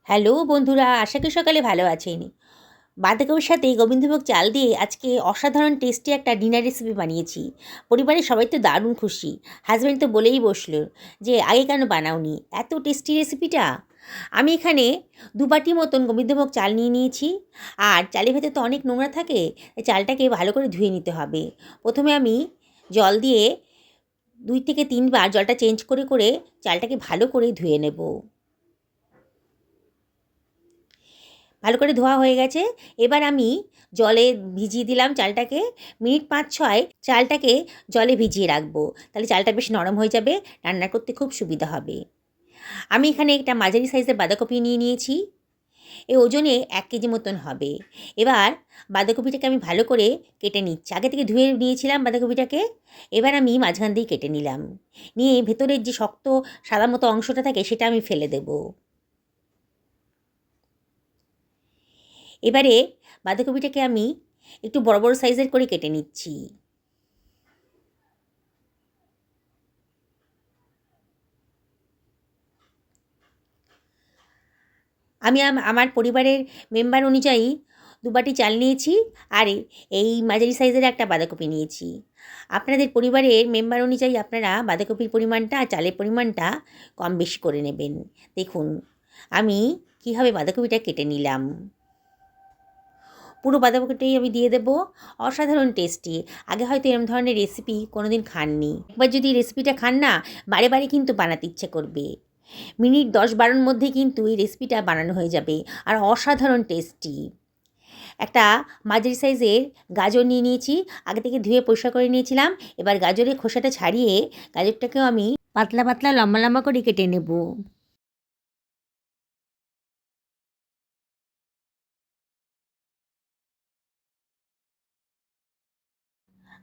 Hello বন্ধুরা, আশা করি সকালে ভালো আছেন। বাঁধাকপির সাথে গোবিন্দভোগ চাল দিয়ে আজকে অসাধারণ টেস্টি একটা ডিনার রেসিপি বানিয়েছি। পরিবারের সবাই তো দারুণ খুশি। হাজব্যান্ড তো বলেই বসলো যে আগে কেন বানাওনি এত টেস্টি রেসিপিটা। আমি এখানে 2 বাটি মতন গোবিন্দভোগ চাল নিয়ে নিয়েছি। আর চালের ভেতরে তো অনেক নোংরা থাকে, তাই চালটাকে ভালো করে ধুয়ে নিতে হবে। প্রথমে আমি জল দিয়ে 2 থেকে 3 বার জলটা চেঞ্জ করে করে চালটাকে ভালো করে ধুয়ে নেব। ভালো করে ধোয়া হয়ে গেছে। এবার আমি জলে ভিজিয়ে দিলাম চালটাকে। মিনিট 5-6 চালটাকে জলে ভিজিয়ে রাখবো, তাহলে চালটা বেশ নরম হয়ে যাবে, রান্না করতে খুব সুবিধা হবে। আমি এখানে একটা মাঝারি সাইজের বাঁধাকপি নিয়ে নিয়েছি। এ ওজনে 1 কেজি মতন হবে। এবার বাঁধাকপিটাকে আমি ভালো করে কেটে নিচ্ছি। আগে থেকে ধুয়ে নিয়েছিলাম বাঁধাকপিটাকে। এবার আমি মাঝখান দিয়ে কেটে নিলাম। নিয়ে ভেতরের যে শক্ত সাদা মতো অংশটা থাকে সেটা আমি ফেলে দেবো। এবারে বাঁধাকপিটাকে আমি একটু বড় বড় সাইজের করে কেটে নিচ্ছি। আমি আমার পরিবারের মেম্বার অনুযায়ী 2 বাটি চাল নিয়েছি। আর এই মাঝারি সাইজের একটা বাঁধাকপি নিয়েছি। আপনাদের পরিবারের মেম্বার অনুযায়ী আপনারা বাঁধাকপির পরিমাণটা আর চালের পরিমাণটা কম বেশি করে নেবেন। দেখুন আমি কীভাবে বাঁধাকপিটা কেটে নিলাম। পুরো বাঁধাকপিটাই আমি দিয়ে দেবো। অসাধারণ টেস্টি। আগে হয়তো এরম ধরনের রেসিপি কোনো দিন খাননি। একবার যদি রেসিপিটা খান না, বারে বারে কিন্তু বানাতে ইচ্ছে করবে। মিনিট 10-12-র মধ্যেই কিন্তু এই রেসিপিটা বানানো হয়ে যাবে। আর অসাধারণ টেস্টি। একটা মাঝারি সাইজের গাজর নিয়ে নিয়েছি। আগে থেকে ধুয়ে পরিষ্কার করে নিয়েছিলাম। এবার গাজরের খোসাটা ছাড়িয়ে গাজরটাকেও আমি পাতলা পাতলা লম্বা লম্বা করে কেটে নেব।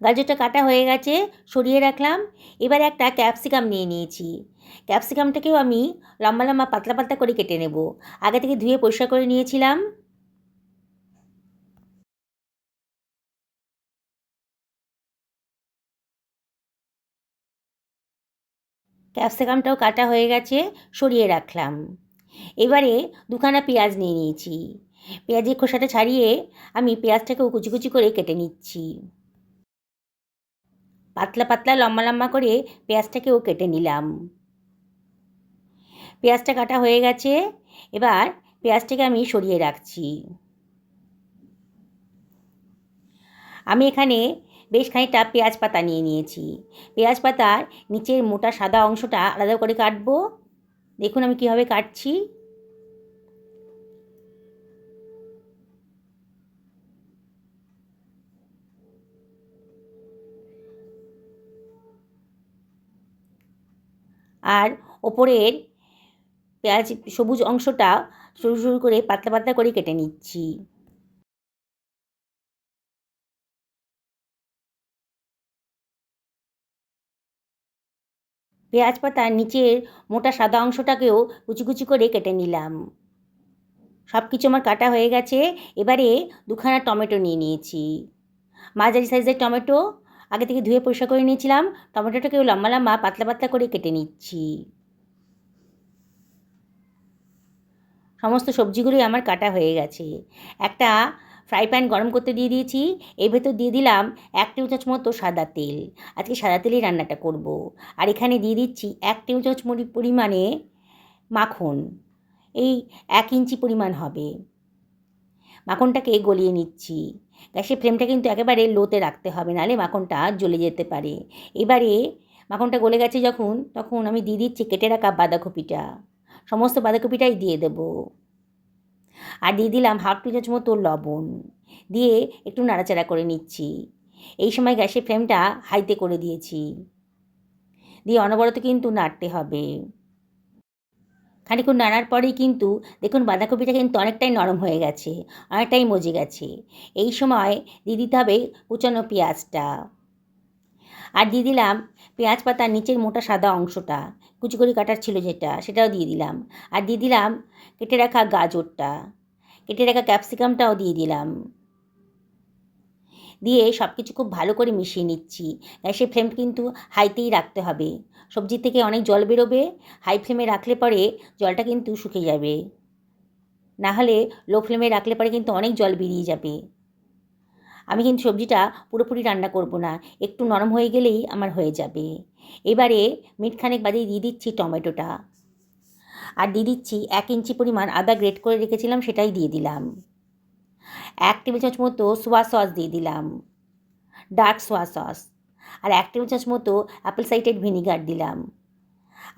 গাজরটা কাটা হয়ে গেছে, সরিয়ে রাখলাম। এবার একটা ক্যাপসিকাম নিয়ে নিয়েছি। ক্যাপসিকামটাকেও আমি লম্বা লম্বা পাতলা পাতলা করে কেটে নেব। আগে থেকে ধুয়ে পরিষ্কার করে নিয়েছিলাম। ক্যাপসিকামটাও কাটা হয়ে গেছে, সরিয়ে রাখলাম। এবারে 2খানা পেঁয়াজ নিয়ে নিয়েছি। পেঁয়াজের খোসাটা ছাড়িয়ে আমি পেঁয়াজটাকেও কুচি কুচি করে কেটে নিচ্ছি। পাতলা পাতলা লম্বা লম্বা করে পেঁয়াজটাকেও কেটে নিলাম। পেঁয়াজটা কাটা হয়ে গেছে। এবার পেঁয়াজটাকে আমি সরিয়ে রাখছি। আমি এখানে বেশ খানিকটা পেঁয়াজ পাতা নিয়ে নিয়েছি। পেঁয়াজ পাতার নিচের মোটা সাদা অংশটা আলাদা করে কাটবো। দেখুন আমি কীভাবে কাটছি। আর ওপরের পেঁয়াজ সবুজ অংশটা সরু সরু করে পাতলা পাতলা করে কেটে নিচ্ছি। পেঁয়াজ পাতার নিচের মোটা সাদা অংশটাকেও কুচি কুচি করে কেটে নিলাম। সব কিছু আমার কাটা হয়ে গেছে। এবারে 2খানা টমেটো নিয়ে নিয়েছি। মাঝারি সাইজের টমেটো, আগে থেকে ধুয়ে পরিষ্কার করে নিয়েছিলাম। টমেটোটাকেও লম্বা লম্বা পাতলা পাতলা করে কেটে নিচ্ছি। সমস্ত সবজিগুলোই আমার কাটা হয়ে গেছে। একটা ফ্রাই প্যান গরম করতে দিয়ে দিয়েছি। এর ভেতর দিয়ে দিলাম 1 টেবিল চামচ মতো সাদা তেল। আজকে সাদা তেলেই রান্নাটা করব। আর এখানে দিয়ে দিচ্ছি 1 টেবিল চামচ পরিমাণে মাখন। এই 1 ইঞ্চি পরিমাণ হবে। মাখনটাকে গলিয়ে নিচ্ছি। গ্যাসের ফ্লেমটা কিন্তু একেবারে লোতে রাখতে হবে, নাহলে মাখনটা জ্বলে যেতে পারে। এবারে মাখনটা গলে গেছে যখন, তখন আমি দিয়ে দিচ্ছি কেটে রাখা বাঁধাকপিটা। সমস্ত বাঁধাকপিটাই দিয়ে দেবো। আর দিয়ে দিলাম 1/2 টেবিল চামচ মতো লবণ। দিয়ে একটু নাড়াচাড়া করে নিচ্ছি। এই সময় গ্যাসের ফ্লেমটা হাইতে করে দিয়েছি। দিয়ে অনবরত কিন্তু নাড়তে হবে। খানিকক্ষণ নাড়ার পরেই কিন্তু দেখুন বাঁধাকপিটা কিন্তু অনেকটাই নরম হয়ে গেছে, অনেকটাই মজে গেছে। এই সময় দিয়ে দিতে হবে কুচানো পেঁয়াজটা। আর দিয়ে দিলাম পেঁয়াজ পাতার নিচের মোটা সাদা অংশটা, কুচি করে কাটার ছিল যেটা, সেটাও দিয়ে দিলাম। আর দিয়ে দিলাম কেটে রাখা গাজরটা, কেটে রাখা ক্যাপসিকামটাও দিয়ে দিলাম। দিয়ে সব কিছু খুব ভালো করে মিশিয়ে নিচ্ছি। গ্যাসের ফ্লেম কিন্তু হাইতেই রাখতে হবে। সবজি থেকে অনেক জল বেরোবে। হাই ফ্লেমে রাখলে পরে জলটা কিন্তু শুকিয়ে যাবে। না হলে লো ফ্লেমে রাখলে পরে কিন্তু অনেক জল বেরিয়ে যাবে। আমি কিন্তু সবজিটা পুরোপুরি রান্না করব না, একটু নরম হয়ে গেলেই আমার হয়ে যাবে। এবারে মিনিটখানেক বাদে দিয়ে দিচ্ছি টমেটোটা, আর দিয়ে দিচ্ছি 1 ইঞ্চি পরিমাণ আদা গ্রেট করে রেখেছিলাম, সেটাই দিয়ে দিলাম। 1 টেবিল চামচ মতো সোয়া সস দিয়ে দিলাম, ডার্ক সোয়া সস। আর 1 টেবিল চামচ মতো অ্যাপেল সাইডার ভিনিগার দিলাম।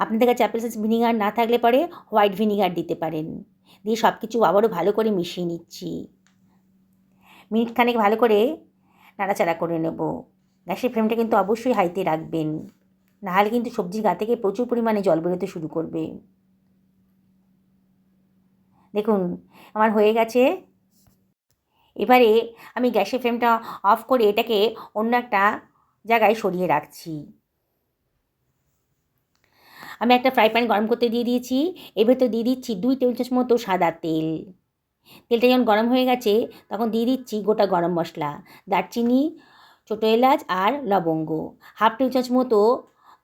আপনাদের কাছে অ্যাপেল সাইডার ভিনিগার না থাকলে পরে হোয়াইট ভিনিগার দিতে পারেন। দিয়ে সব কিছু আবারও ভালো করে মিশিয়ে নিচ্ছি। মিনিটখানেক ভালো করে নাড়াচাড়া করে নেব। গ্যাসের ফ্লেমটা কিন্তু অবশ্যই হাইতে রাখবেন, নাহলে কিন্তু সবজির গা থেকে প্রচুর পরিমাণে জল বেরোতে শুরু করবে। দেখুন আমার হয়ে গেছে। এবারে আমি গ্যাসের ফ্লেমটা অফ করে এটাকে অন্য একটা জায়গায় সরিয়ে রাখছি। আমি একটা ফ্রাই প্যান গরম করতে দিয়ে দিয়েছি। এর ভেতর দিয়ে দিচ্ছি 2 টেবিল চামচ মতো সাদা তেল। তেলটা যখন গরম হয়ে গেছে তখন দিয়ে দিচ্ছি গোটা গরম মশলা, দারচিনি, ছোটো এলাচ আর লবঙ্গ। 1/2 টেবিল চামচ মতো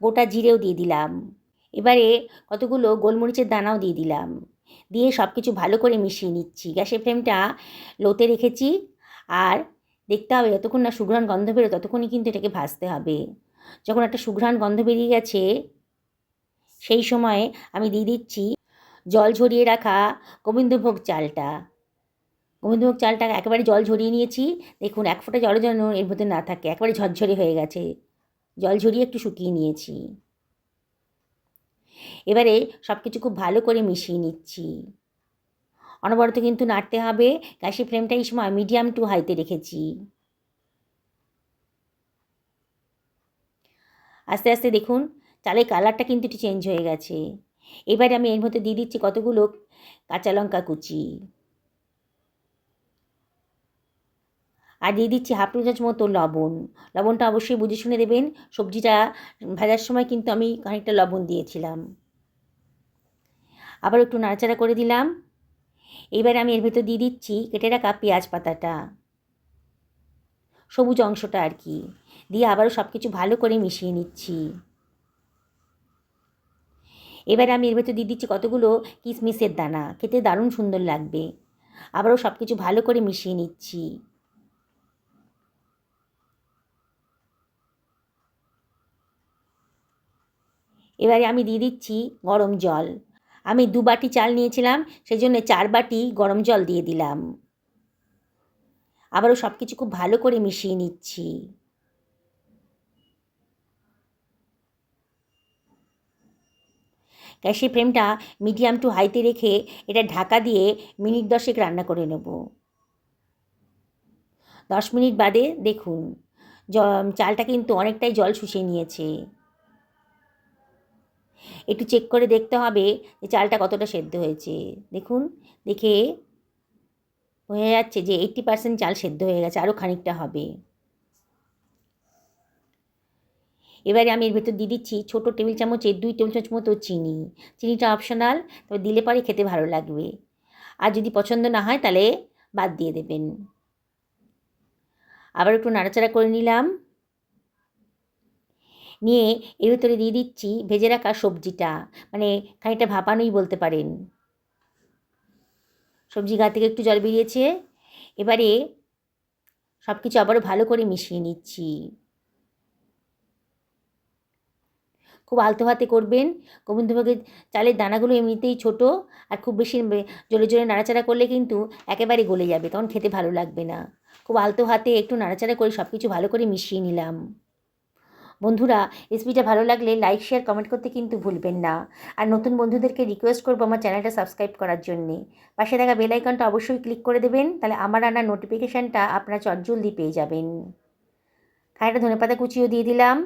গোটা জিরেও দিয়ে দিলাম। এবারে কতগুলো গোলমরিচের দানাও দিয়ে দিলাম। দিয়ে সব কিছু ভালো করে মিশিয়ে নিচ্ছি। গ্যাসের ফ্লেমটা লোতে রেখেছি। আর দেখতে হবে যতক্ষণ না সুঘ্রাণ গন্ধ বেরোয় ততক্ষণই কিন্তু এটাকে ভাজতে হবে। যখন একটা সুঘ্রাণ গন্ধ বেরিয়ে গেছে সেই সময়ে আমি দিয়ে দিচ্ছি জল ঝরিয়ে রাখা গোবিন্দভোগ চালটা। গোবিন্দভোগ চালটা একেবারে জল ঝরিয়ে নিয়েছি। দেখুন 1 ফোঁটা জলও যেন এর মধ্যে না থাকে, একেবারে ঝরঝরে হয়ে গেছে। জল ঝরিয়ে একটু শুকিয়ে নিয়েছি। এবারে সব কিছু খুব ভালো করে মিশিয়ে নিচ্ছি। অনবরত কিন্তু নাড়তে হবে। গ্যাসের ফ্লেমটা এই সময় মিডিয়াম টু হাইতে রেখেছি। আস্তে আস্তে দেখুন চালের কালারটা কিন্তু একটু চেঞ্জ হয়ে গেছে। এবারে আমি এর মধ্যে দিয়ে দিচ্ছি কতগুলো কাঁচা লঙ্কা কুচি, আর দিয়ে দিচ্ছি 1/2 টেবিল চামচ মতো লবণ। লবণটা অবশ্যই বুঝে শুনে দেবেন। সবজিটা ভাজার সময় কিন্তু আমি খানিকটা লবণ দিয়েছিলাম। আবার একটু নাড়াচাড়া করে দিলাম। এবারে আমি এর ভেতর দিয়ে দিচ্ছি কেটে রাখা পেঁয়াজ পাতাটা, সবুজ অংশটা আর কি, দিয়ে আবারও সব কিছু ভালো করে মিশিয়ে নিচ্ছি। এবারে আমি এর ভেতর দিয়ে দিচ্ছি কতগুলো কিশমিশের দানা, খেতে দারুণ সুন্দর লাগবে। আবারও সব কিছু ভালো করে মিশিয়ে নিচ্ছি। এবারে আমি দিয়ে দিচ্ছি গরম জল। আমি 2 বাটি চাল নিয়েছিলাম, সেজন্য 4 বাটি গরম জল দিয়ে দিলাম। আবারও সব কিছু খুব ভালো করে মিশিয়ে নিচ্ছি। গ্যাসের ফ্লেমটা মিডিয়াম টু হাইতে রেখে এটা ঢাকা দিয়ে মিনিট 10 রান্না করে নেব। 10 মিনিট বাদে দেখুন চালটা কিন্তু অনেকটাই জল শুষে নিয়েছে। একটু চেক করে দেখতে হবে যে চালটা কতটা সেদ্ধ হয়েছে। দেখুন দেখে বোঝা যাচ্ছে যে 80% চাল সেদ্ধ হয়ে গেছে, আরও খানিকটা হবে। এবারে আমি এর ভেতর দিয়ে দিচ্ছি ছোটো টেবিল চামচে 2 টেবিল চামচ মতো চিনি। চিনিটা অপশনাল, তবে দিলে পরে খেতে ভালো লাগবে। আর যদি পছন্দ না হয় তাহলে বাদ দিয়ে দেবেন। আবার একটু নাড়াচাড়া করে নিলাম। নিয়ে এর ভেতরে দিয়ে দিচ্ছি ভেজে রাখা সবজিটা, মানে খানিকটা ভাপানোই বলতে পারেন। সবজি গা থেকে একটু জল বেরিয়েছে। এবারে সব কিছু আবারও ভালো করে মিশিয়ে নিচ্ছি। খুব আলতো হাতে করবেন। গোবিন্দভোগের চালের দানাগুলো এমনিতেই ছোট, আর খুব বেশি জোরে জোরে নাড়াচাড়া করলে কিন্তু একেবারে গলে যাবে, তখন খেতে ভালো লাগবে না। খুব আলতো হাতে একটু নাড়াচাড়া করে সব কিছু ভালো করে মিশিয়ে নিলাম। বন্ধুরা, রেসিপিটা ভালো লাগলে লাইক শেয়ার কমেন্ট করতে কিন্তু ভুলবেন না। আর নতুন বন্ধুদেরকে রিকোয়েস্ট করবো আমার চ্যানেলটা সাবস্ক্রাইব করার জন্যে। পাশে থাকা বেল আইকনটা অবশ্যই ক্লিক করে দেবেন, তাহলে আমার রান্নার নোটিফিকেশানটা আপনারা চটজলদি পেয়ে যাবেন। খানিকটা ধনেপাতা কুচিও দিয়ে দিলাম।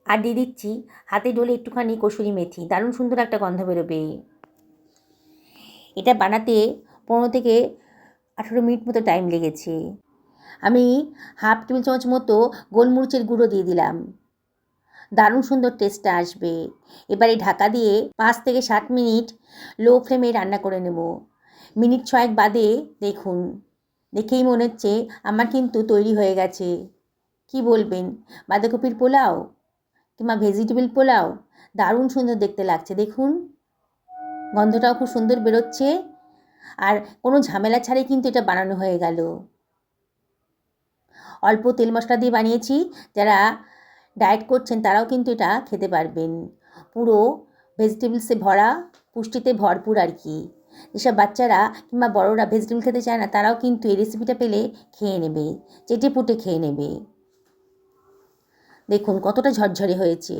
আর দিয়ে দিচ্ছি হাতে ডলে একটুখানি কসুরি মেথি, দারুণ সুন্দর একটা গন্ধ বেরোবে। এটা বানাতে 15 থেকে 18 মিনিট মতো টাইম লেগেছে। আমি 1/2 টেবিল চামচ মতো গোলমরিচের গুঁড়ো দিয়ে দিলাম, দারুণ সুন্দর টেস্টটা আসবে। এবারে ঢাকা দিয়ে 5 থেকে 7 মিনিট লো ফ্লেমে রান্না করে নেব। মিনিট 6 বাদে দেখুন, দেখেই মনে হচ্ছে আমার কিন্তু তৈরি হয়ে গেছে। কি বলবেন, বাঁধাকপির পোলাও কিংবা ভেজিটেবল পোলাও, দারুণ সুন্দর দেখতে লাগছে। দেখুন গন্ধটাও খুব সুন্দর বেরোচ্ছে, আর কোনো ঝামেলা ছাড়াই কিন্তু এটা বানানো হয়ে গেল। অল্প তেল মশলা দিয়ে বানিয়েছি, যারা ডায়েট করছেন তারাও কিন্তু এটা খেতে পারবেন। পুরো ভেজিটেবলসে ভরা, পুষ্টিতে ভরপুর আর কি। যেসব বাচ্চারা কিংবা বড়রা ভেজিটেবল খেতে চায় না, তারাও কিন্তু এই রেসিপিটা পেলে খেয়ে নেবে, চেটে পুটে খেয়ে নেবে। দেখুন কতটা ঝরঝরে হয়েছে।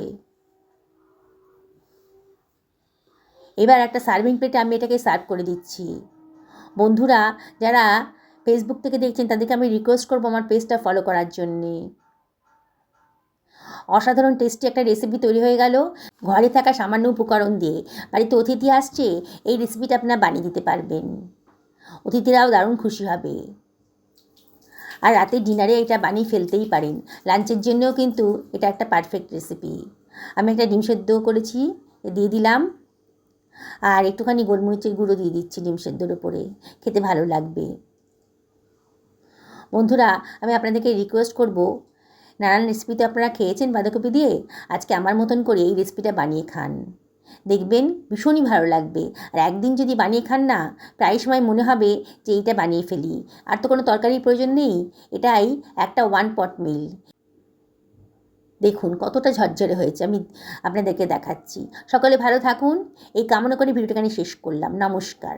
এবার একটা সার্ভিং প্লেটে আমি এটাকে সার্ভ করে দিচ্ছি। বন্ধুরা যারা ফেসবুক থেকে দেখছেন তাদেরকে আমি রিকোয়েস্ট করবো আমার পেজটা ফলো করার জন্যে। অসাধারণ টেস্টি একটা রেসিপি তৈরি হয়ে গেল ঘরে থাকা সামান্য উপকরণ দিয়ে। বাড়িতে অতিথি আসছে, এই রেসিপিটা আপনারা বানিয়ে দিতে পারবেন, অতিথিরাও দারুণ খুশি হবে। আর রাতে ডিনারে এটা বানিয়ে ফেলতেই পারেন, লাঞ্চের জন্যও কিন্তু এটা একটা পারফেক্ট রেসিপি। আমি একটা ডিম সেদ্ধ করেছি, দিয়ে দিলাম, আর একটুখানি গোলমরিচের গুঁড়ো দিয়ে দিচ্ছি ডিম সেদ্ধর ওপরে, খেতে ভালো লাগবে। বন্ধুরা আমি আপনাদেরকে রিকোয়েস্ট করব, নানান রেসিপিতে আপনারা খেয়েছেন বাঁধাকপি দিয়ে, আজকে আমার মতন করে এই রেসিপিটা বানিয়ে খান, দেখবেন ভীষণই ভালো লাগবে। আর একদিন যদি বানিয়ে খান না, প্রায় সময় মনে হবে যে এইটা বানিয়ে ফেলি, আর তো কোনো তরকারির প্রয়োজন নেই, এটাই একটা ওয়ান পট মিল। দেখুন কতটা ঝরঝরে হয়েছে, আমি আপনাদেরকে দেখাচ্ছি। সকলে ভালো থাকুন এই কামনা করে ভিডিওটাকে আমি শেষ করলাম। নমস্কার।